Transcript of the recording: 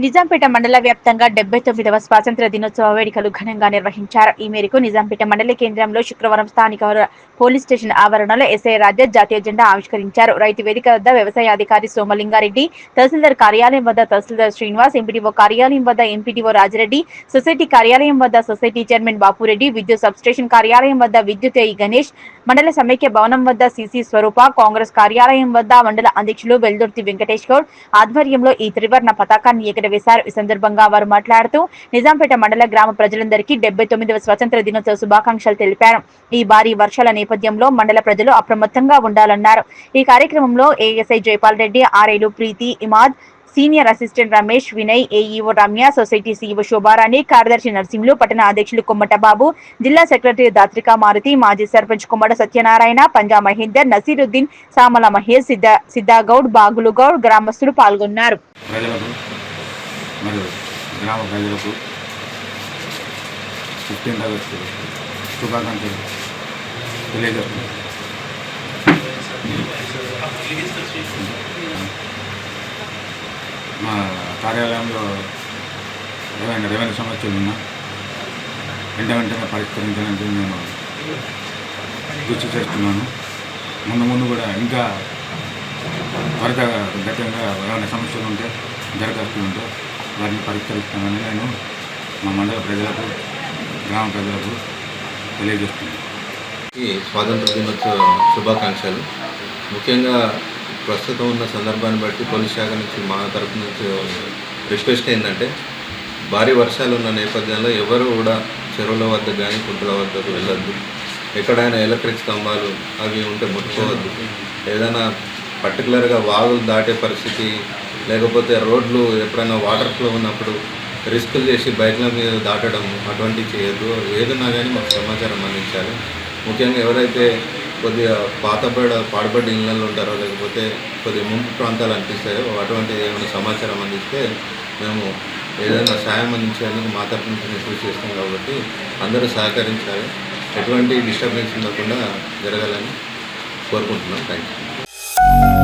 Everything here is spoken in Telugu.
నిజాంపేట మండల వ్యాప్తంగా 79వ స్వాతంత్ర్య దినోత్సవ వేడుకలు ఘనంగా నిర్వహించారు. ఈ మేరకు నిజాంపేట మండల కేంద్రంలో శుక్రవారం స్థానిక పోలీస్ స్టేషన్ ఆవరణలో ఎస్ఐ రాజా జాతీయ జెండా ఆవిష్కరించారు. రైతు వేదిక వద్ద వ్యవసాయ అధికారి సోమలింగారెడ్డి, తహసీల్దార్ కార్యాలయం వద్ద తహసీల్దార్ శ్రీనివాస్, ఎంపీడీఓ కార్యాలయం వద్ద ఎంపీడీఓ రాజిరెడ్డి, సొసైటీ కార్యాలయం వద్ద సొసైటీ చైర్మన్ బాపురెడ్డి, విద్యుత్ సబ్స్టేషన్ కార్యాలయం వద్ద విద్యుత్ ఏఈ గణేష్, మండల సమైక్య భవనం వద్ద సిసి స్వరూప, కాంగ్రెస్ కార్యాలయం వద్ద మండల అధ్యక్షులు వెల్దుర్తి వెంకటేష్ గౌడ్ ఆధ్వర్యంలో ఈ త్రివర్ణ పతాకాన్ని ఎగురవేశారు. ఈ సందర్భంగా వారు మాట్లాడుతూ నిజాంపేట మండల గ్రామ ప్రజలందరికీ 79వ స్వతంత్ర దినోత్సవ శుభాకాంక్షలు తెలిపారు. ఈ భారీ వర్షాల నేపథ్యంలో మండల ప్రజలు అప్రమత్తంగా ఉండాలన్నారు. ఈ కార్యక్రమంలో ఏఎస్ఐ జైపాల్ రెడ్డి, ఆర్ఐలు Preethi, Imad, senior assistant Ramesh, Vinay, AEO Ramya, society CEO Shobharani, కార్యదర్శి నర్సింహులు, పట్టణ అధ్యక్షులు కొమ్మట బాబు, జిల్లా సెక్రటరీ దాత్రికా మారుతి, మాజీ సర్పంచ్ కొమ్మట సత్యనారాయణ, పంజా మహేందర్, నసీరుద్దీన్, సామల మహేష్, సిద్ధాగౌడ్, బాగులు గౌడ్ గ్రామస్తులు పాల్గొన్నారు. మరియు గ్రామ ప్రజలకు 15వ ఆగస్టు శుభాకాంక్షలు తెలియజేస్తున్నాను. మా కార్యాలయంలో ఏవైనా రెవెన్యూ సమస్యలు ఉన్నా వెంటనే పరిష్కరించడానికి నేను కృషి చేస్తున్నాను. ముందు కూడా ఇంకా త్వరితగతంగా ఏమైనా సమస్యలు ఉంటే, దరఖాస్తులు ఉంటే వాటిని పరిష్కరిస్తామని నేను మా మండల ప్రజలకు, గ్రామ ప్రజలకు తెలియజేస్తున్నాను. ఈ స్వాతంత్ర దినోత్సవ శుభాకాంక్షలు. ముఖ్యంగా ప్రస్తుతం ఉన్న సందర్భాన్ని బట్టి పోలీస్ శాఖ నుంచి మా తరపు నుంచి రిక్వెస్ట్ ఏంటంటే, భారీ వర్షాలు ఉన్న నేపథ్యంలో ఎవరు కూడా చెరువుల వద్ద కానీ కుంటల వద్దకు వెళ్ళొద్దు. ఎక్కడైనా ఎలక్ట్రిక్ స్తంభాలు అవి ఉంటే ముట్టుకోవద్దు. ఏదైనా పర్టికులర్గా వాగులు దాటే పరిస్థితి, లేకపోతే రోడ్లు ఎప్పుడైనా వాటర్ ఫ్లో ఉన్నప్పుడు రిస్కులు చేసి బైక్ల మీద దాటడం అటువంటివి చేయొద్దు. ఏదన్నా కానీ మాకు సమాచారం అందించాలి. ముఖ్యంగా ఎవరైతే కొద్దిగా పాడుబడ్డ ఇళ్ళల్లో ఉంటారో, లేకపోతే కొద్దిగా ముంపు ప్రాంతాలు అనిపిస్తాయో అటువంటి ఏమైనా సమాచారం అందిస్తే మేము ఏదైనా సాయం అందించేందుకు మా తరఫు నుంచి మేము కృషి చేస్తాం. కాబట్టి అందరూ సహకరించాలి. ఎటువంటి డిస్టర్బెన్స్ ఉండకుండా జరగాలని కోరుకుంటున్నాం. Thank you.